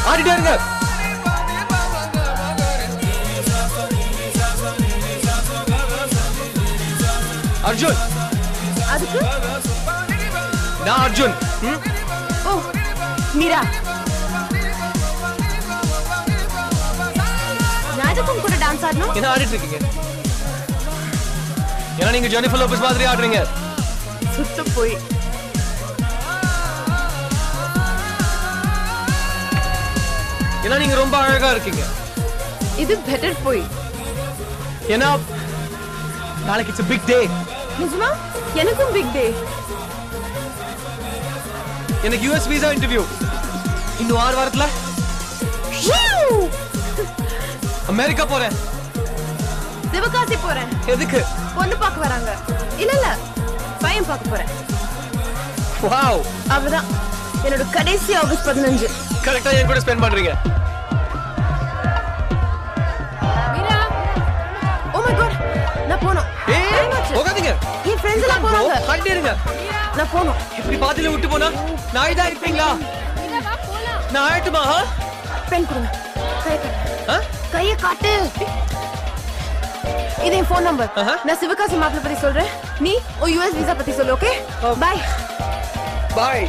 ஆடிட்டே இருங்க. அர்ஜுன். அதுக்கு நான் அர்ஜுன். ஓ மீரா. நான் எதுக்கும் கூட டான்ஸ் ஆடணும்? என்ன ஆடிட்டு இருக்கீங்க? ஏன்னா நீங்க ஜெனிஃபர் லோபஸ் மாதிரி ஆடுறீங்க. சுத்த போய். ஏன்னா நீங்க ரொம்ப அழகா இருக்கீங்க. இது பெட்டர் போய். ஏன்னா நாளைக்கு இட்ஸ் a big day. நிஜமா? எனக்கும் பிக் டே. எனக்கு US வீசா இன்டர்வியூ. இன்னும் 6 வாரத்துல அமெரிக்கா போறேன். சிவகாசி போறேன். எதுக்கு? பொண்ணு பார்க்க வராங்க. இல்ல பையன் பார்க்க போறேன். வாவ். அவ்வளவுதான். என்னோட கடைசி ஆகஸ்ட் 15. கரெக்டா என் கூட ஸ்பெண்ட் பண்றீங்க. மீரா. Oh my god. நான் போணும். போகாதீங்க. என் ஃப்ரெண்ட்ஸ் எல்லாம் போறாங்க. ஹாய்டே இருங்க. நான் போணும். இப்படி பாதியில விட்டு போனா நாய் தான் இருப்பீங்களா? மீரா வா போலாம். நான் ஆயிட்டுமா? பென் கொடுங்க. கையை காட்டு. இது என் ஃபோன் நம்பர். நான் சிவகாசி மாப்பிள்ளை பத்தி சொல்றேன். நீ US வீசா பத்தி சொல்லு. ஓகே? பை. பாய்.